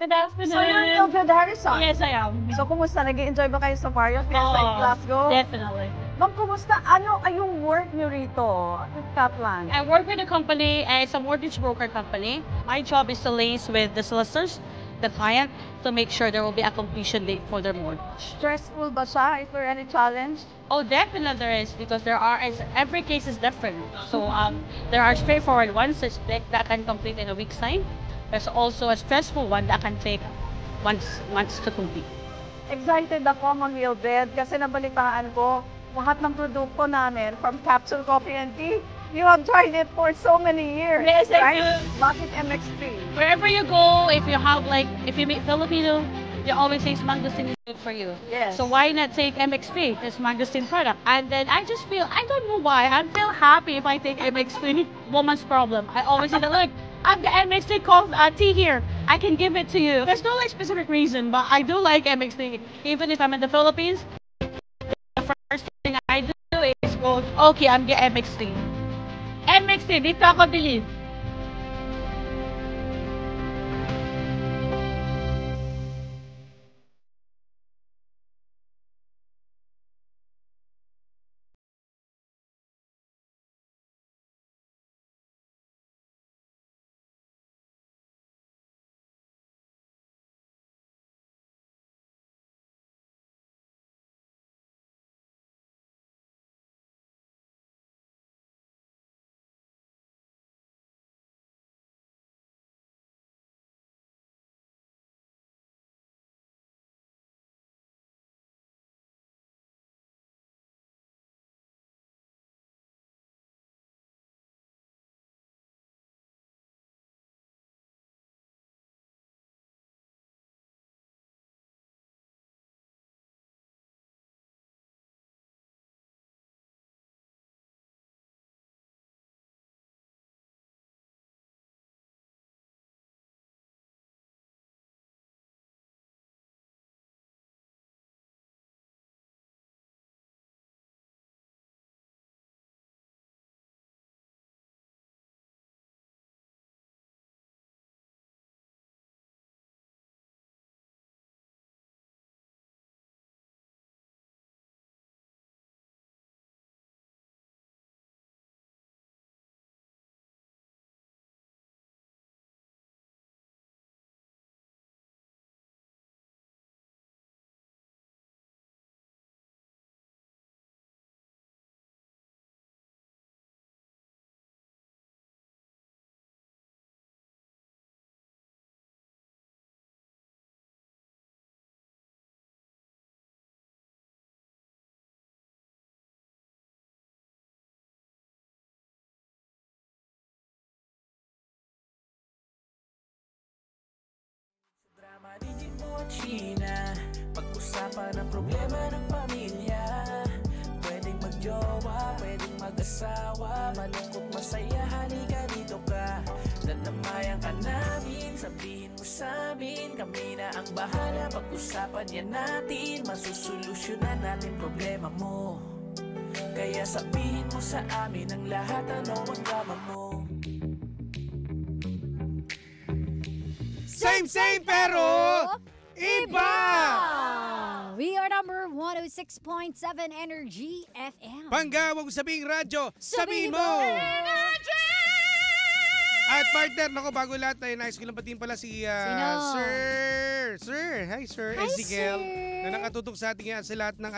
Good afternoon. So you're Mildred Harrison? Yes, I am. So kumusta? Nag-i-enjoy ba kayo sa Mario Fiesta in Glasgow? Definitely. Ma'am, kumusta? Ano yung work niyo rito in Scotland? I work with a company, it's a mortgage broker company. My job is to liaise with the solicitors, the client, to make sure there will be a completion date for their mortgage. Stressful ba siya? Is there any challenge? Oh, definitely there is, because every case is different. So there are straightforward ones that can complete in a week's time. There's also a stressful one that can take months to complete. Excited ako, Ma'am Mildred, kasi nabalitaan ko, lahat ng produkto namin, from capsule coffee and tea, you have tried it for so many years. Yes, I right? do. Bakit MX3? Wherever you go, if you meet Filipino, you always say mangosteen is good for you. Yes. So why not take MX3? It's mangosteen product. And then I just feel, I don't know why, I feel happy if I take MX3. Woman's problem. I always say that, look, I've got MX3 tea here. I can give it to you. There's no specific reason, but I do like MX3. Even if I'm in the Philippines, the first thing I do is go, okay, I'm getting MX3. MX3, dito ako bilhin. Digit mo at Sheena, pag-usapan ang problema ng pamilya. Pwedeng magjowa, pwedeng mag-asawa, malungkot masaya, halika dito ka. Dadamayan ka namin, sabihin mo sa amin, kami na ang bahala, pag-usapan yan natin, masusolusyonan natin problema mo. Kaya sabihin mo sa amin ang lahat, ano ang drama mo. Same pero iba! We are number 106.7 Energy FM. Pangga, huwag sabing radyo, sabihin mo! At partner, nako, bago lahat tayo, nais ko lang patiin pala si Hi Sir Ezekiel, na nakatutok sa ating sa lahat ng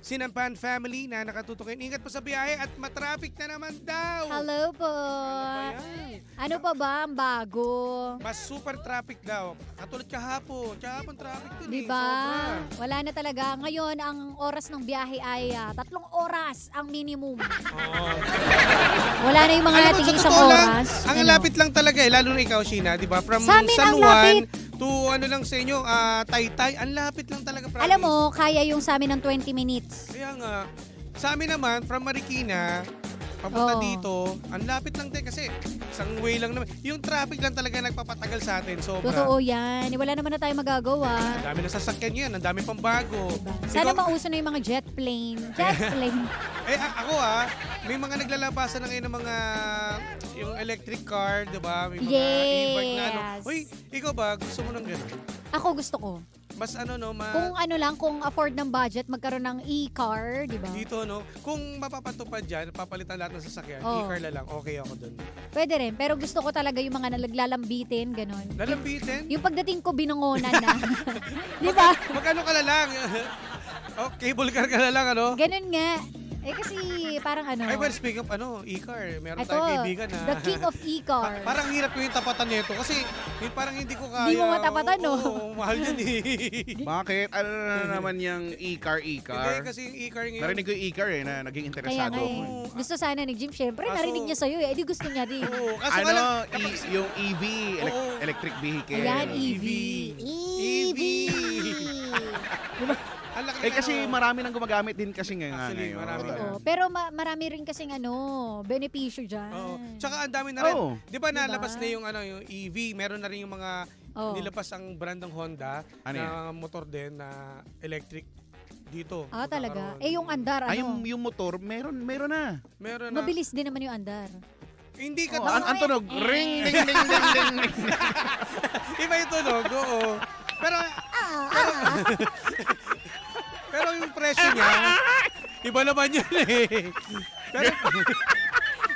Sinampan family na nakatutok ngayon. Ingat po sa biyahe at matraffic na naman daw. Hello po. Ano pa ba ang bago? Mas super traffic daw. Katulad kahapon. Kahapon traffic din Diba? sobra. Wala na talaga. Ngayon, ang oras ng biyahe ay 3 oras ang minimum. Wala na yung mga Alam mo, tigil sa isang totoo lang, oras. ang lapit lang talaga lalo na ikaw, Sheena, di ba? From Sa amin San ang Juan lapit. to lang sa inyo, Taytay, ang lapit lang talaga. Promise. Alam mo, kaya yung sa amin ng 20 minutes. Kaya nga, sa amin naman, from Marikina, papunta Oo. dito, ang lapit lang din kasi isang way lang naman. Yung traffic lang talaga nagpapatagal sa atin, sobra. Totoo yan. Wala naman na tayo magagawa. Ang dami na sasakyan yan, ang dami pang bago. Sana Ikaw- mauso na yung mga jet plane. Jet plane. ako may mga naglalabasan na ngayon ng mga yung electric car, di ba? May mga Yes. e-bike na ano. Uy, ikaw ba, gusto mo ng gano'n? Ako gusto ko. Mas ano, no, Kung ano lang, kung afford ng budget, magkaroon ng e-car, di ba? dito, no, kung mapapatupad dyan, papalitan lahat ng sasakyan, Oo. e-car na lang, okay ako dun. Pwede rin. Pero gusto ko talaga yung mga nalaglalambitin, ganon. Lalambitin? Yung pagdating ko, binangonan na. Di ba? Magkano ka na lang? Oh, cable car ka na lang, ano? Ganon nga. Eh kasi parang ano. Ay, well, speak of e-car, meron Ito, tayong kaibigan na... the king of e-car. Parang hirap ko yung tapatan nito kasi parang hindi ko kaya. Hindi mo matapatan, no? Oo, mahal yun eh. Bakit? Ano na naman yung e-car? Hindi, kasi yung e-car ngayon. Narinig ko yung e-car na naging Kaya interesado nga ako. eh. Gusto sana ni Jim. Siyempre, Kaso- narinig niya sa'yo eh. Di gusto niya din. Oo, kaso nga lang, Yung EV, Oo. electric vehicle. Ayan, EV. EV. Ang laki Kasi ano. marami nang gumagamit din kasi Actually, ngayon. marami na. Oo. Pero marami rin kasing benepisyo dyan. Oo. Tsaka ang dami na rin. Oo. Di ba Diba? nalabas na yung EV? Meron na rin yung mga Oo. nilabas ang brand ng Honda Ano na motor din na electric dito. Ah, talaga? Magkakaroon. Eh, yung andar, Ay, ano? yung motor, meron na. Meron na. Mabilis din naman yung andar. Hindi ka... Oh, ang tunog, ring, ding, ding, ding, ding, ding. Iba yung tunog, oo. Pero pero yung presyo niya, iba naman yun eh. Pero,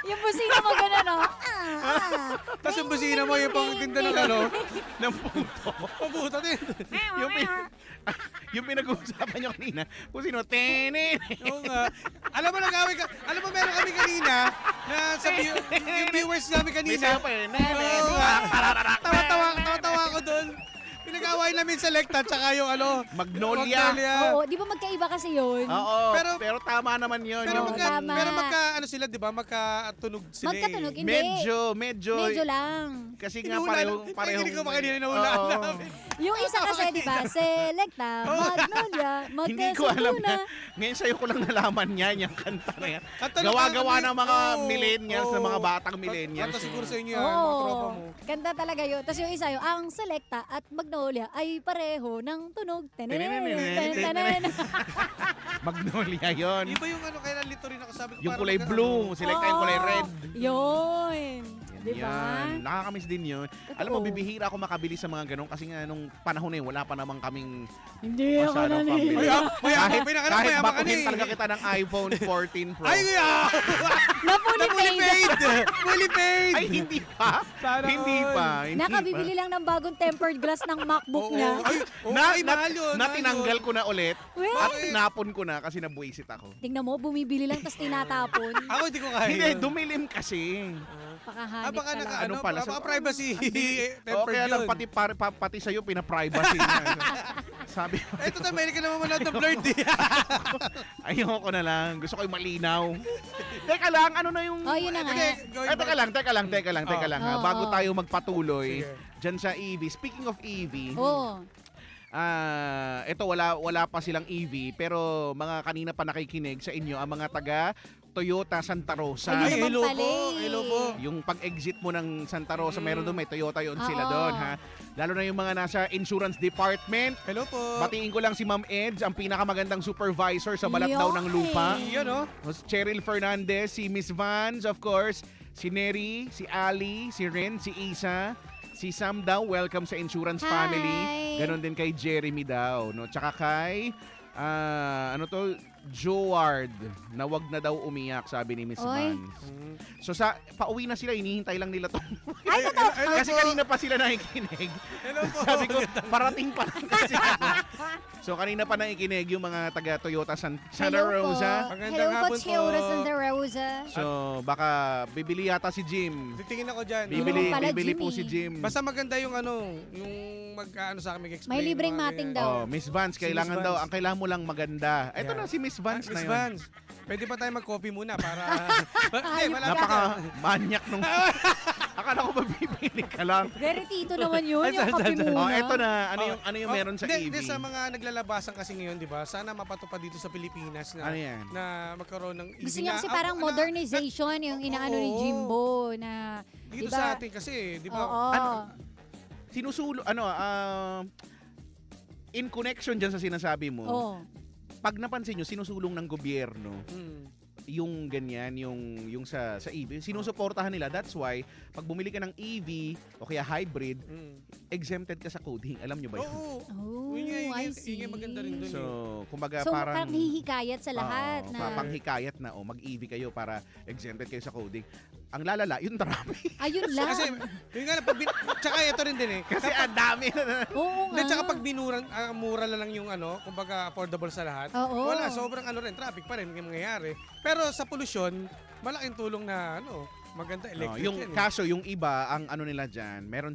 Yung busina mo gano'n, no? tapos yung busina mo, yung pang tinda ng ano, ng puto. pabuta din. Yung pinag-uusapan nyo kanina, kung sino, tenin. Oo nga. Alam mo meron kami kanina, na yung viewers namin May kanina. sayo pa eh. Oo nga. Tawa-tawa ako doon. Pinag-away namin Selecta, tsaka yung ano, Magnolia. Oo, di ba magkaiba kasi yun? Oo, Pero- pero tama naman yun. Pero Oo, Yung tama. ano sila, di ba? Magkatunog sila eh. Magkatunog, hindi. medyo. Medyo lang. Kasi nga Inuuna- pareho. Ay, hindi ko ba kanina inuunahan Oo. namin? Yung isa kasi, di ba? Selecta, Magnolia, Hindi ko alam Magkasaguna. na. Ngayon sa'yo ko lang nalaman yan, yung kanta na yan. Kanta na Gawa-gawa kami. ng mga Oo. millennials, Oo. ng mga batang millennials. Kanta siguro sa inyo yan, mga tropa mo. Kanta talaga yun. Tapos yung isa yun, ang Selecta at Magnolia ay pareho ng tunog. Tenenen. Magnolia yon. Iba yung ano, kaya nalito rin ako sabi ko. Yung parang kulay blue, select yung kulay red. Yun. Di ba? Yan. Nakakamiss din yun. Alam mo, bibihira ako makabili sa mga ganun kasi nga nung panahon na yun, wala pa namang kaming Hindi ako masyadong pambili. nanili. Kahit Kahit mayaman ka batuhin na talaga eh. kita ng iPhone 14 Pro. Ay, kuya! Na-fully Fully paid. paid! Fully paid! Ay, hindi pa. Sana Hindi all. pa. Hindi Nakabibili lang ng bagong tempered glass ng MacBook Oo. niya. Ay, oo, ay, mahal yun. na tinanggal ko na ulit Well, at tinapon ko na kasi nabuisit ako. tingnan mo, bumibili lang tapos tinatapon. Ako hindi ko kaya. Hindi, yun. dumilim kasi. Pakahanip Baka talaga. naka, ano, Ano pala, baka so- privacy O tempered kaya lang yun. pati sa'yo pinaprivacy na. Sabi ko, Ito tayo, mahilig ka naman manood ng blurred eh. ayoko na lang. Gusto ko yung malinaw. Teka lang, ano na yung... Oh, yun na nga. Hindi, going Ay, back. teka lang. Oo. Bago tayo magpatuloy Sige. dyan sa EV. Speaking of EV, Oo. ito wala pa silang EV pero mga kanina pa nakikinig sa inyo ang mga taga Toyota Santa Rosa. Ay, Ay, hello naman pala po. eh. Hello po. Yung pag-exit mo ng Santa Rosa, meron doon, may Toyota yun sila Oo. doon, ha? Lalo na yung mga nasa insurance department. Hello po. Batiin ko lang si Ma'am Eds, ang pinakamagandang supervisor sa balat daw ng lupa. Yan oh. Si Cheryl Fernandez, si Miss Vans, of course, si Neri, si Ali, si Ren, si Isa, si Sam daw, welcome sa insurance Hi. family. Ganon din kay Jeremy daw, no? Tsaka kay, Joard, na wag na daw umiyak, sabi ni Miss Oy. Vans. So pauwi na sila, hinihintay lang nila to. Ay, totoo. Hello Kasi po. kanina pa sila nakikinig. Hello po. Sabi ko, parating pa lang kasi ako. So kanina pa nakikinig yung mga taga Toyota Santa Rosa. Magandang Hello po, hapon po. Toyota Santa Rosa. So baka bibili yata si Jim. Titingin ako dyan. Bibili, Yun pala, bibili po Jimmy. si Jim. Basta maganda yung ano, yung mag-ano sa akin, mag-explain. May libreng mga mating ganyan. daw. Oh, Miss Vance, kailangan Miss daw, Vance. ang kailangan mo lang maganda. Ito Yeah. na si Miss Vance na Miss yun. Vance, pwede pa tayo mag-coffee muna para... Hindi, malapit Napaka na. manyak nung... Akala ko mabibili ka lang. Very tito naman yun, yung kape muna. Oh, eto na. Ano yung meron sa Hindi, EV? hindi, sa mga naglalabasan kasi ngayon, di ba? Sana mapatupad dito sa Pilipinas na, Ano yan? na magkaroon ng EV Gusto niya kasi na- parang na- modernization, yung inaano ni Oo. Jimbo na... Dito diba? sa atin kasi, di ba? Oo. Sinusulo, in connection dyan sa sinasabi mo, Oo. pag napansin nyo, sinusulong ng gobyerno Hmm. yung ganyan, yung sa EV, sinusuportahan nila. That's why, pag bumili ka ng EV o kaya hybrid, exempted ka sa coding. Alam nyo ba yun? Oo. Oh, Yun I see. yung maganda rin doon. So, kumbaga So, parang hihikayat sa lahat Oo, na... panghikayat na, mag-EV kayo para exempted kayo sa coding. Ang lalala, yung traffic. Ayun lang. Kasi, yun nga lang, tsaka ito rin din eh. Kasi ang dami na. Oo Hindi, nga. tsaka pag mura lang yung kumbaga affordable sa lahat, Oo. wala, sobrang rin, traffic pa rin yung mangyayari. Pero sa pollution, malaking tulong na maganda electric Yung yan. kaso yung iba ang nila diyan, meron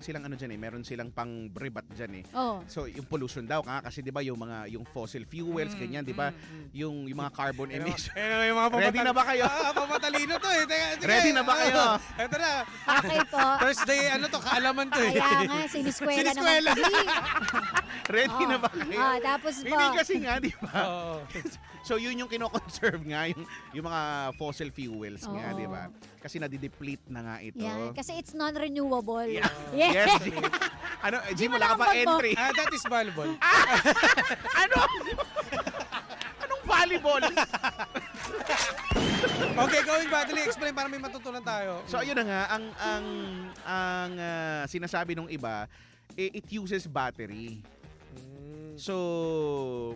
silang pang-bribat diyan eh. Oh. So yung pollution daw kasi 'di ba yung fossil fuels ganyan 'di ba? Yung mga carbon emissions. Yung mga Ready na ba kayo? Pamatalino to eh. Teka, sige. Ready na ba kayo? Ito na. Okay po. Thursday, kaalaman to eh. Kaya nga, siniskwela naman. Siniskwela. Ready na ba kayo? Tapos po. Hindi kasi nga 'di ba? Oo. So yun yung kino-conserve nga yung mga fossil fuels nga Oo. 'di ba? Kasi nade-deplete na nga ito. Yan, kasi it's non-renewable. Yeah. Yes. Yes. Ano, Jim, wala ka pang entry. That is valuable. Ano? Anong volleyball? Okay, going back. Explain para may matutunan tayo. So ayun na nga ang sinasabi nung iba, it uses battery. So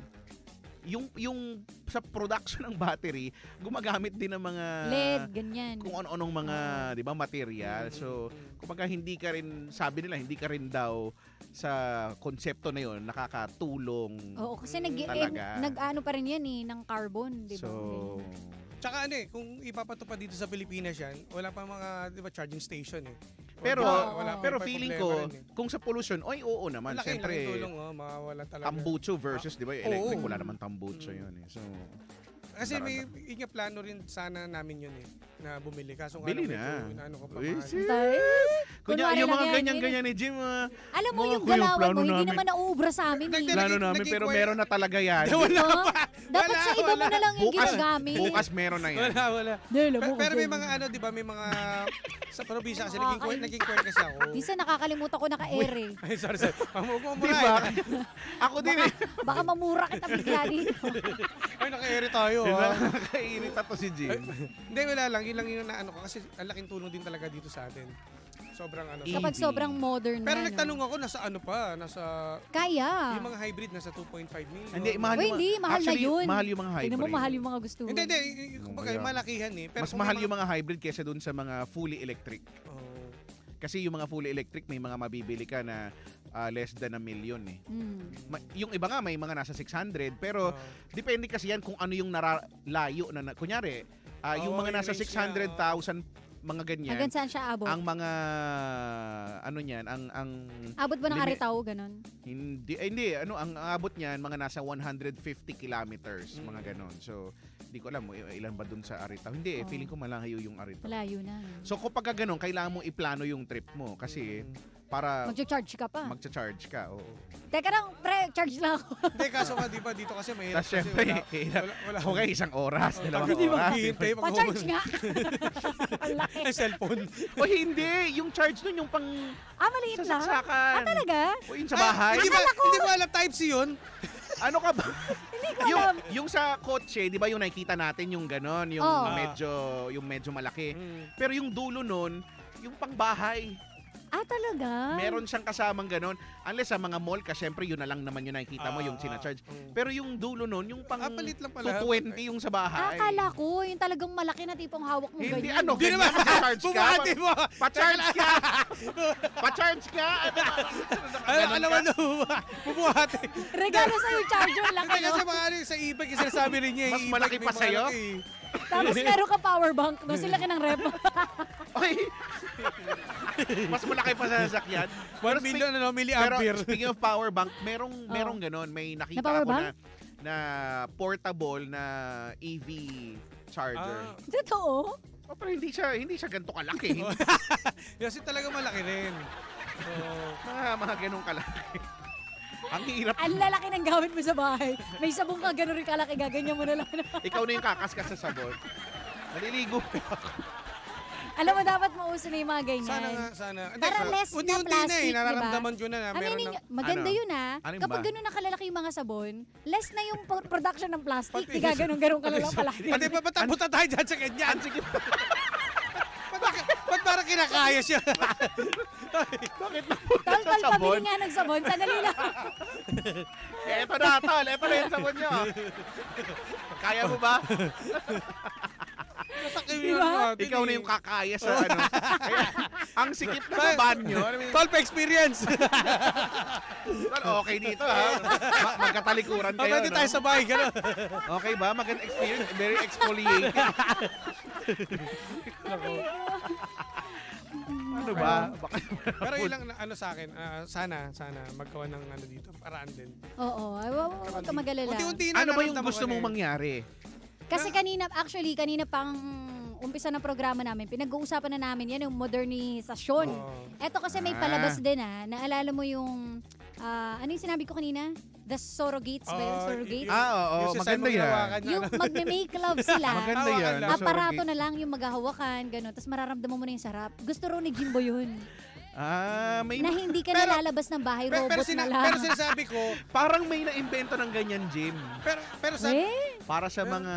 yung sa production ng battery, gumagamit din ng mga LED, ganyan. kung ano-anong mga, 'di ba, material. So, kumbaga sabi nila hindi ka rin daw sa konsepto na 'yon nakakatulong. Oo, kasi talaga. nag-ano pa rin yan ng carbon, di ba? So, Tsaka kung ipapatupad dito sa Pilipinas yan, wala pa mga, di ba, charging station eh. pero Wala pero pa feeling problema ko rin eh. kung sa pollution, oo naman. Laking Siyempre, tulong, mawawala talaga. tambucho versus, 'di ba, yung electric, Oo. wala naman tambucho 'yun eh. So, Kasi may plano rin sana namin yun eh, na bumili. Kaso bili medyo, na. ko pa Uy, mahal. sis. Kunyari Yung mga lang yan, ganyan-ganyan ni Jim, Alam mo mga yung kuya, galawan plano mo, hindi namin. naman nauubra sa amin. Dagdag- Eh. plano namin, pero Naging- meron na talaga yan. Wala No? pa. Dapat sa iba mo na lang yung ginagamit. Bukas meron na yan. Wala. Dahil mo, Pero may mga di ba, may mga sa probinsya kasi naging kwento kasi ako. Minsan nakakalimutan ko naka-air eh. Ay, sorry. Diba? Ako din eh. Baka mamura kita bigla dito. Ay, naka-air tayo. Nakakairita to si Jim. Hindi, wala lang. Yun lang yung naano ko. Kasi ang laking tulong din talaga dito sa atin. Sobrang Kapag sobrang modern Pero na. nagtanong ako, nasa nasa... Kaya. Yung mga hybrid, nasa 2.5 million. Hindi, mahal Uy, yung hindi, mahal actually, na yun. mahal yung mga hybrid. Tingnan mo, mahal yung mga gusto. Hindi. Kumbaga, Yeah. malakihan eh. Pero Mas mahal yung mga hybrid kesa dun sa mga fully electric. Oh. Kasi yung mga fully electric, may mga mabibili ka na less than $1 million eh. Yung iba nga, may mga nasa 600. Pero, depende kasi yan kung ano yung layo na kunyari, yung mga yung nasa range niya, 600,000, mga ganyan. Hanggang saan siya abot? Ang mga, Abot ba ng Limi- Aritaw, ganun? hindi, ang abot niyan, mga nasa 150 kilometers, mga ganon. So, hindi ko alam, ilan ba dun sa Aritaw? Hindi, feeling ko malayo yung Aritaw. Malayo na. So, kapag ganon, kailangan mo iplano yung trip mo. Kasi, para Mag-charge ka pa. magcha-charge ka. Oo. Teka lang, pre, charge lang ako. Hindi, kaso nga, di ba, dito kasi mahirap Tapos syempre, wala. okay, isang oras, dalawang Hindi oras. maghihintay. Pa-charge nga. Ang laki. Ay, cellphone. O hindi, yung charge nun, yung pang Maliit lang? sasaksakan. Talaga? O yun sa bahay. Hindi mo alam type C yun? Ano ka ba? Hindi ko alam. yung sa kotse, di ba yung nakikita natin yung ganon, yung Oh. medyo malaki. Pero yung dulo nun, yung pangbahay. Talaga? Meron siyang kasamang ganon. Unless sa mga mall ka, syempre yun na lang naman yung nakikita mo, yung sinacharge. Pero yung dulo nun, yung pang palit lang pala. 220 yung sa bahay. Akala ko, yung talagang malaki na tipong hawak mo Hindi, ganyan. Hindi naman, pa-charge ka. Bumati mo. Pa-charge ka. Pa-charge ka. Alam mo, bubuhati. Regalo sa'yo, charger lang. Kasi mga sa eBay, kasi sinasabi rin niya. Mas malaki pa sa'yo? Tapos meron ka power bank. No, sila ka ng rep. Oy. Mas malaki pa sa sasakyan. 1 million, Pero milliampere. speaking of power bank, merong ganon. May nakita Na power ako bank? na portable na EV charger. Totoo? Pero hindi siya ganito kalaki. Kasi talaga malaki rin. So, Mga ganun kalaki. Ang hirap. Ang lalaki ng gamit mo sa bahay. May sabong ka, gano'n rin kalaki, gaganyan mo na lang. Ikaw na yung kakaskas sa sabon. Naliligo pa ako. Alam mo, dapat mauso na yung mga ganyan. Sana nga, sana. Hindi, Para less na unti-unti plastic, na eh. diba? Nararamdaman ko na na. Aminin Meron nyo, na. maganda Ano? yun Ano yun Kapag ba? ganun nakalaki yung mga sabon, less na yung production ng plastic. Pati- Tiga ganun ka lang palaki. Pati pa punta tayo dyan sa ganyan. Sige. Ba't parang kinakaya siya? Bakit Tol, sa sabon? pabili nga ng sabon. Sandali lang. Eto na, tol. Eto na yung sabon nyo. Kaya mo ba? Natakay Diba? yun natin Ikaw na eh. yung kakaya sa ano. Kaya, ang sikip na sa banyo. Alam mo yun? Tol, pa-experience. Tol, okay dito ha. Magkatalikuran kayo. Pwede tayo sa bahay, gano'n. Okay ba? Magandang experience. Very exfoliating. Ano ba? Pero ilang ano sa akin, sana magkawa ng ano dito, paraan din. Oo. Huwag ka magalala. Unti-unti na Ano ba yung naramdaman gusto ko mong na eh. mangyari? Kasi kanina pang umpisa ng programa namin, pinag-uusapan na namin yan, yung modernisasyon. Oo. Eto kasi may palabas din Naalala mo yung, ano yung sinabi ko kanina? The surrogates ba yun? Oh, Surrogates? Oo, Yung maganda yan. hawakan na, Yung magme-make love sila. Maganda yan. Hawakan lang. Aparato na lang yung maghahawakan, gano'n. Tapos mararamdaman mo na yung sarap. Gusto raw ni Jimbo yun. May Na hindi ka Pero- nalalabas ng bahay, robot na lang. pero sinasabi ko, parang may na-invento ng ganyan, Jim. pero sa Para sa mga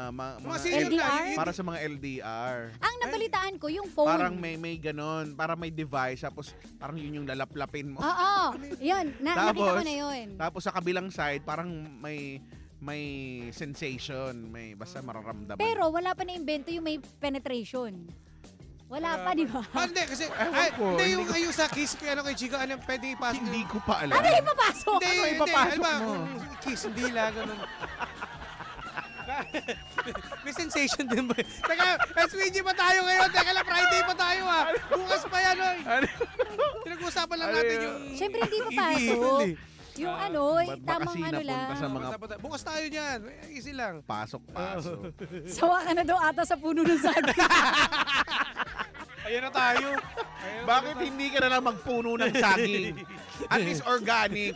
mga senior LDR? na, yun- para sa mga LDR. Ang nabalitaan ko, yung phone. Parang may ganon, para may device tapos parang yun yung lalaplapin mo. Oo. Yun. Nakita ko Tapos, na yun. Tapos sa kabilang side, parang may sensation, may basta mararamdaman. Pero wala pa na-invento yung may penetration. Wala pa, di ba? Hindi, kasi, Ewan ko, hindi hindi yung sa kiss, kaya kay Chico, ano, pwede ipasok. hindi ko pa alam. Ano yung papasok? Hindi, Ano ipapasok alam mo? Kiss, hindi lang, ganun. May sensation din ba? Teka, SPG pa tayo ngayon. Teka lang, Friday pa tayo Bukas pa yan, oy. Pinag-uusapan lang natin yung... Siyempre, hindi EV. papasok. Yung Ba't ba tamang kasi ano napunta lang. sa mga Bukas tayo niyan. Easy lang. pasok. Sawa ka na daw ata sa puno ng saging. Ayan na tayo. Bakit hindi ka na lang magpuno ng saging? At least organic.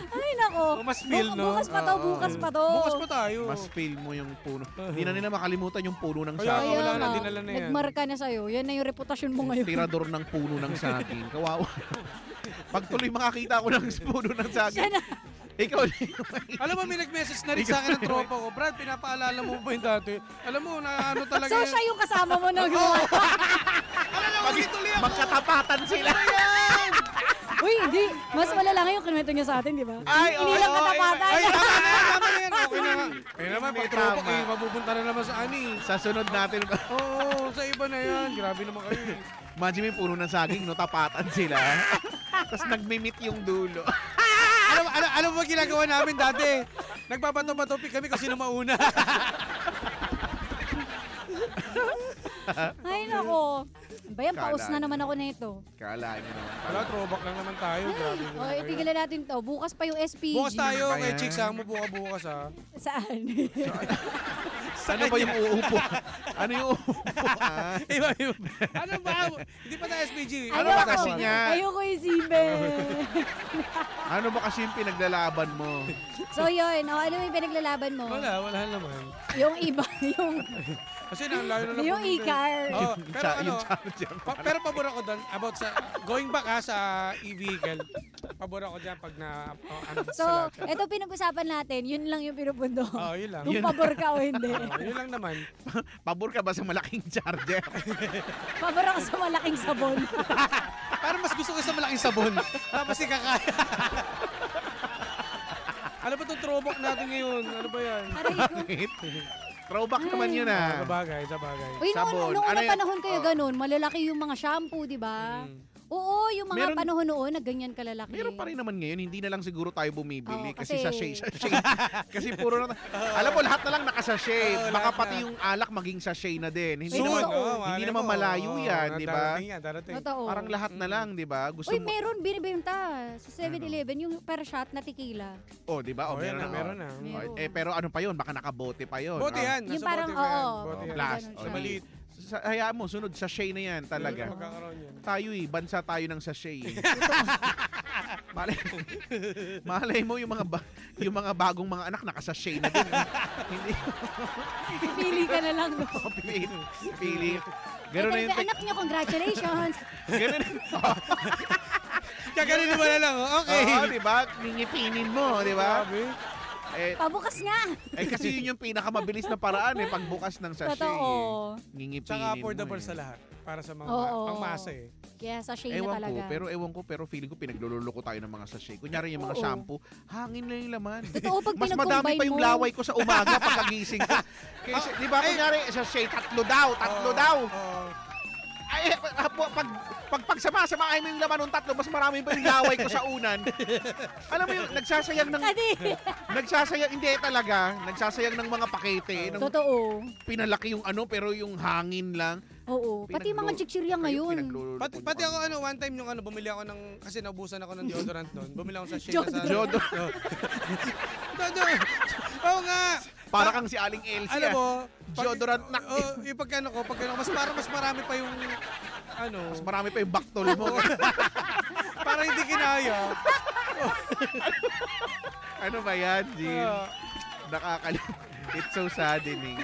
Ay, nako. Mas feel, no? Bukas pa to, bukas pa to. Bukas pa tayo. Mas feel mo yung puno. Hindi na nila makalimutan yung puno ng Kaya saging. wala na, nga, dinala na yan. Nagmarka na sa'yo. Yan na yung reputasyon mo ngayon. Tirador ng puno ng saging. Kawawa. Pag tuloy makakita ko ng puno ng saging, ikaw na yung Alam mo, may nag-message na rin sa akin ng tropa ko. Brad, pinapaalala mo ba yung dati? Alam mo, na ano talaga So, yan. siya yung kasama mo na Alam mo, ulit-ulit ako. magkatapatan sila. Uy, hindi. Mas malala nga yung kinuwento niya sa atin, di ba? Ay, oo, Inilang oo, katapatan. Ay, tama na yan, tama na yan. Okay na nga. Kaya naman, pag Hindi, tropa tama. kayo, mapupunta na naman sa ani. Sa sunod natin, Oo, sa iba na yan. Grabe naman kayo. imagine may puno ng saging, no? Tapatan sila. Tapos nagmimit yung dulo. Alam mo ba ginagawa namin dati? Nagpapato-patopik kami kung sino mauna. Ay, nako. Bayan, paus na Kala naman ako nito. Kala nyo naman Wala, pala. throwback lang naman tayo. Grabe naman O, kayo. ipigilan natin to. Bukas pa yung SPG. Bukas tayo, Ayan. kay Chicks, mo bukas ha. Saan? Ano ba yung uupo? Ano yung uupo? Iba. Ano ba? Hindi pa tayo SPG. Ano ba kasi niya? Ayoko isipin. Ano ba kasi yung pinaglalaban mo? So, yun. O, ano yung pinaglalaban mo? Wala naman. Yung iba, yung Kasi na, layo na lang. yung e-car. Oh, pero ano, Yung challenge yan. pero pabor ako doon about sa going back sa e-vehicle. Pabor ako diyan pag na ano So, sa lahat. ito pinag-usapan natin. Yun lang yung pinupundo. Oh, yun lang. Kung pabor ka o hindi. Yun lang naman. Pabor ka ba sa malaking charger? Pabor ako sa malaking sabon. Parang mas gusto ko sa malaking sabon. Tapos ikakaya. Ano ba itong throwback natin ngayon? Ano ba yan? Aray ko. Throwback naman yun Sa bagay. Uy, Sabon. nung Ano unang yun? panahon kayo ganun, malalaki yung mga shampoo, di ba? Oo, yung mga Meron- panahon noon na ganyan kalalaki. Meron pa rin naman ngayon, hindi na lang siguro tayo bumibili Oo, kasi kasi- sachet. Kasi puro na, alam mo lahat na lang nakasachet. Oo, Baka lahat pati na. yung alak maging sachet na din. Hindi Soon, naman oo, hindi naman malayo yan, di ba? Darating. Totoo. Parang lahat na lang, di ba? Gusto Uy, mo meron binibenta sa 7-Eleven yung per shot na tequila. Oh, di ba? Oh, Oh, yan meron na, na. meron na. Meron. Pero ano pa yun? Baka nakabote pa yun. Bote Ah, yan. Yung Nasa parang, bote pa yan. oo. Bote yan. Blast. Ganun Oh, siya. maliit. Hayaan mo, sunod sachet na yan talaga. Magkakaroon yan. Tayo bansa tayo ng sachet. Malay mo yung mga bagong mga anak nakasashay na din. Hindi. Pili ka na lang. No? Pili. Ganun na yung anak niyo, congratulations. Ganun. Kaganin mo na lang. Okay. Oo, di ba? Ngingipinin mo, di ba? Pabukas nga. Kasi yun yung pinakamabilis na paraan pagbukas ng sachet. Totoo. Ngingipinin Tsaka affordable mo. Sa lahat. Para sa mga pangmasa Kaya sachet na talaga. Pero feeling ko pinaglululoko tayo ng mga sachet. Kunyari yung mga shampoo, hangin lang yung laman. Totoo, pag mas madami pa yung laway ko sa umaga pagkagising ko. Kasi, di ba kunyari, sachet, tatlo daw. Ay, pag pagsama-samahin mo yung laman ng tatlo, mas marami pa yung laway ko sa unan. Alam mo yung nagsasayang hindi talaga, nagsasayang ng mga pakete. Totoo. Pinalaki yung pero yung hangin lang. Oo, pati mga chichirya ngayon. Pati ako one time yung bumili ako ng, kasi naubusan ako ng deodorant doon. Bumili ako sa shade sa Deodorant. Oo nga. Para kang si Aling Elsie. Alam mo, deodorant na. Yung pagkano ko, mas marami pa yung mas marami pa yung baktol mo. Para hindi kinaya. Ano ba yan, Jim? It's so saddening.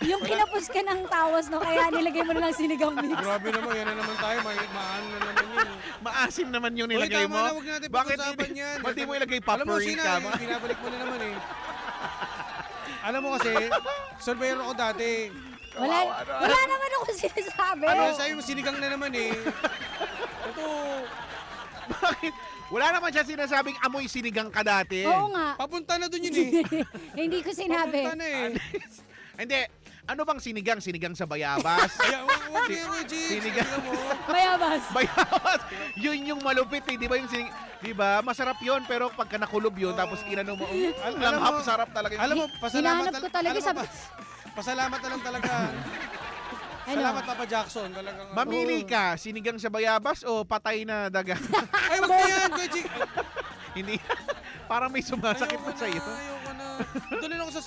Yung kinapos ka ng tawas, no? Kaya nilagay mo na lang sinigang mix. Grabe naman, yan na naman tayo. Maano na naman yun. Maasim naman yung nilagay mo. Tama na, huwag natin pag-usapan yan. Ba't di mo ilagay paprika? Alam mo, binabalik mo na naman Alam mo kasi, surveyor ako dati. Wala naman ako sinasabi. Sabi mo, sinigang na naman Ito. Bakit? Wala naman siya sinasabing amoy sinigang ka dati. Oo nga. Papunta na dun yun Hindi ko sinabi. Papunta na Hindi. Ano bang sinigang? Sinigang sa bayabas? Huwag sinigang mo. Bayabas. Yun yung malupit di ba yung di ba? Masarap yun pero pagka nakulob yun tapos inano mo, langhap sarap talaga. Alam mo, pasalamat ko talaga pasalamat na lang talaga. Salamat Papa Jackson. Talagang, mamili ka, sinigang sa bayabas o patay na daga? Ay, wag na yan, Kuya Chick. Hindi. Parang may sumasakit pa sa'yo. Ayoko na. Doon ako sa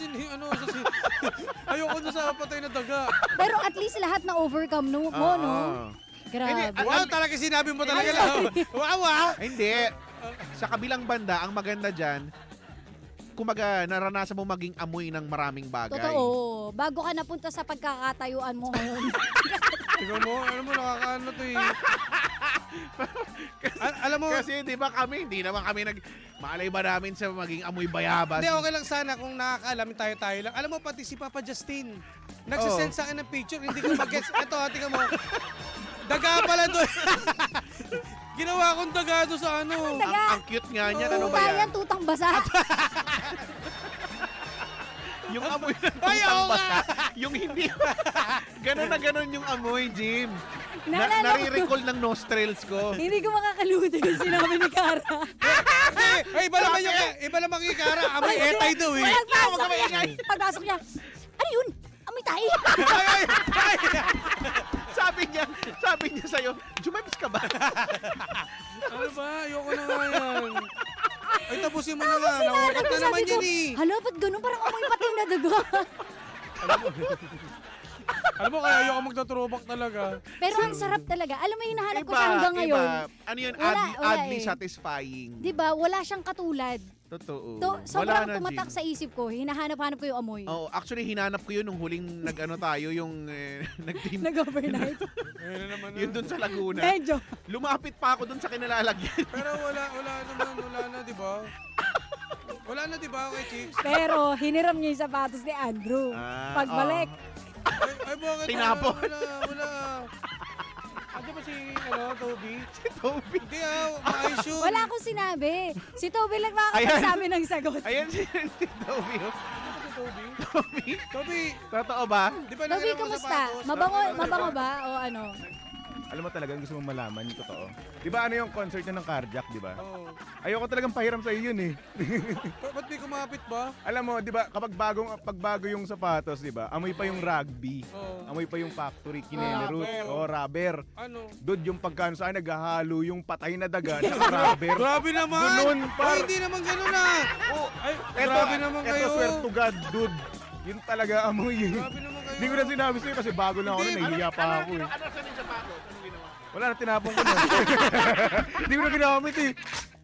ayoko na sa patay na daga. Pero at least lahat na overcome mo, no? Grabe. Wow, talaga sinabi mo talaga lang. Wow, Hindi. Sa kabilang banda, ang maganda dyan, kumaga naranasan mo maging amoy ng maraming bagay. Totoo. Bago ka napunta sa pagkakatayuan mo ngayon. Tingnan mo, alam mo, nakakaano to Alam mo, kasi di ba hindi naman kami malay ba namin sa maging amoy bayabas. Hindi, okay lang sana kung nakakaalam tayo lang. Alam mo, pati si Papa Justin, nagsasend sa akin ng picture, hindi ko mag-gets. Ito, tingnan mo. Daga pala doon. Ginawa kong daga doon sa Ang cute nga niyan, ano ba yan? Tutang basa. Yung amoy ng tutang basa. Yung hindi. Ganon na ganon yung amoy, Jim. Nare-recall ng nostrils ko. Hindi ko makakalimutan yung sinabi ni Cara. Iba naman yung Cara. Amoy etay daw Pagpasok niya, ano yun? Amoy tayo. Sabi niya sa'yo, Jumabs ka ba? Ano ba? Ayoko na nga yan. Ay, tapusin mo na nga. Nakukat na naman yan Hala, ba't ganun? Parang amoy patay na daga. Alam mo, kaya ayoko magtatrobak talaga. Pero ang sarap talaga. Alam mo, hinahanap ko siya hanggang ngayon. Ano yun? Wala Oddly satisfying. Diba? Wala siyang katulad. Totoo. Sobrang tumatak sa isip ko. Hinahanap-hanap ko yung amoy. Oh, actually, hinanap ko yun nung huling tayo, yung nag-team. Nag-overnight. Yun dun sa Laguna. Medyo. Lumapit pa ako dun sa kinalalagyan. Pero wala na, di ba? Wala na, di ba, kay Chicks? Pero hiniram niya yung sapatos ni Andrew. Pagbalik. Ay, bakit? Tinapon. Wala. Ano ba si, Toby? Si Toby. Hindi maayos yun. Wala akong sinabi. Si Toby lang makakapagsabi ng sagot. Ayan si Toby. Toby. Totoo ba? Di ba Toby, kamusta? Mabango ba? O ano? Alam mo talagang gusto mong malaman yung totoo. Di ba ano yung concert niya ng cardiac, di ba? Oo. Ayoko talagang pahiram sa yun eh. Ba't may kumapit ba? Alam mo, di ba, kapag pagbago yung sapatos, di ba, amoy pa yung rugby. Oo. Amoy pa yung factory, kinele root, rubber. Ano? Doon yung pagkano saan naghahalo yung patay na daga sa rubber. Grabe naman! Ganun, Ay, hindi naman ganun Ay, grabe naman kayo. Eto, swear to God, dude. Yun talaga amoy eh. Grabe naman kayo. Hindi ko na sinabi sa'yo kasi bago na ako na, nahihiya pa ako eh. Ano sa yung sapatos? Ano ginawa? Wala na, tinapon ko na. Hindi ko na ginamit eh.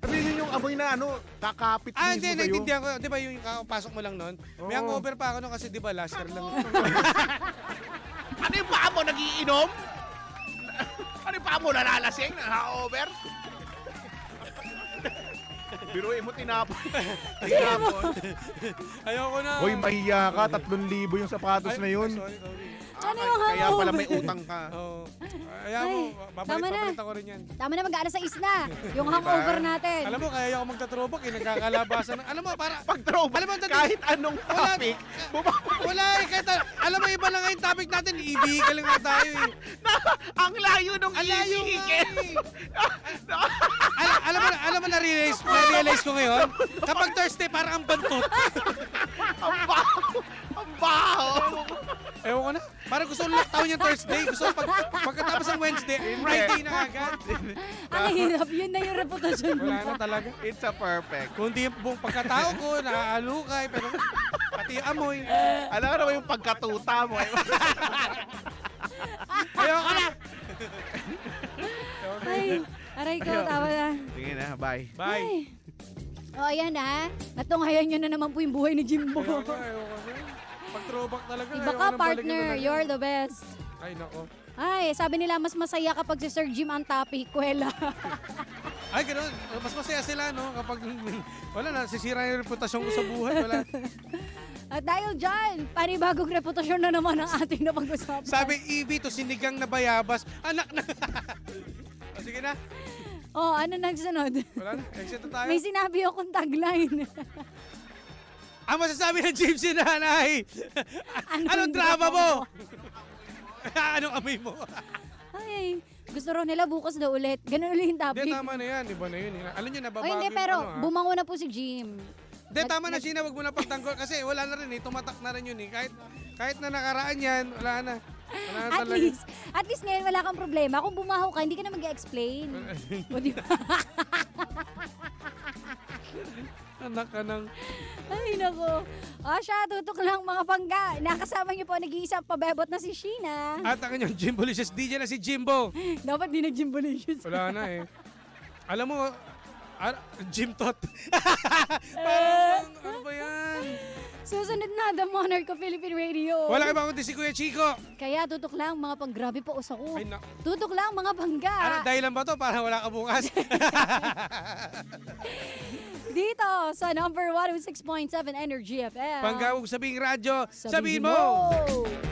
Kasi yun yung amoy na kakapit mismo Hindi, sa'yo. naintindihan ko. Di ba yung pasok mo lang nun? May Oo. hangover pa ako nun kasi di ba last year lang. Ano yung paa mo? Nagiinom? Ano yung paa mo? Nalalasing? Naka-over? Biruin mo tinapon. Ayoko na. Hoy, mahiya ka. 3,000 yung sapatos na yun. Sorry. Ano yung Kaya pala may hangover? utang ka. Oo. Ayaw mo, tama na. babalik ako rin yan. Tama na, mag-aalas 6 na. Yung hangover natin. Alam mo, kaya ako magtatrobak eh, nagkakalabasan. Alam mo, para... Pag-throwback, Alam mo, kahit anong topic, Wala eh, kahit... Alam mo, iba lang nga yung topic natin, i-vehicle lang nga tayo eh. ang layo nung Ang layo nga i-vehicle. eh. Alam mo, na-realize ko ngayon, kapag Thursday, parang ang bantot. Ang baho. Ang baho. Ewan ko na, parang gusto ko lockdown yung Thursday. Gusto ko pagkatapos ng Wednesday, Friday na agad. Ang hirap, yun na yung reputasyon mo. Wala na talaga. It's a perfect. Kundi yung buong pagkatao ko, naaalukay, pero pati yung amoy. Alam mo naman yung pagkatuta mo. Ayoko na. Ay, aray ko, tama na. Sige na, bye. Bye. Ay. O, ayan ha. Natunghayan nyo na naman po yung buhay ni Jimbo. Ayoko na. Pag-throwback talaga. Iba ayoko ka, nang balikan partner. talaga. You're the best. Ay, nako. Ay, sabi nila mas masaya kapag si Sir Jim ang topic. Kwela. Ay, gano'n. Mas masaya sila, no? Kapag wala na, sisira yung reputasyon ko sa buhay. Wala. At dahil dyan, panibagong reputasyon na naman ang ating napag-usapan. Sabi, EV to sinigang na bayabas. Anak na. O, sige na. Oh, ano nagsunod? Wala na. Exit na tayo. May sinabi akong tagline. Ang masasabi ng James si Nanay. Anong drama mo? Anong amoy mo? Ay, gusto raw nila bukas daw ulit. Ganun ulit yung topic. Hindi, tama na yan. Iba na yun. Alam nyo, nababago Ay, hindi, yung pero ano, ha? bumango na po si Jim. Hindi, tama na, Gina. Huwag mo na pagtanggol. Kasi wala na rin eh. Tumatak na rin yun eh. Kahit na nakaraan yan, wala na. Wala na At least ngayon wala kang problema. Kung bumaho ka, hindi ka na mag-explain. O, di ba? Anak ka ng... Ay, nako. Siya, tutok lang mga pangga. Nakasama niyo po, nag-iisang pabebot na si Sheena. At ang kanyang Jimbolicious DJ na si Jimbo. Dapat di nag-Jimbolicious. Wala na eh. Alam mo, Jim Tot. Parang, ano ba yan? Susunod na, The Monarch of Philippine Radio. Wala ka ba kundi si Kuya Chico? Kaya tutok lang mga panggrabe po usa ko. Ay, Tutok lang mga pangga. ano, dahilan ba to? Para wala ka bukas. Dito sa number 106.7 Energy FM. Panggawag sabing radyo, sabihin mo. mo.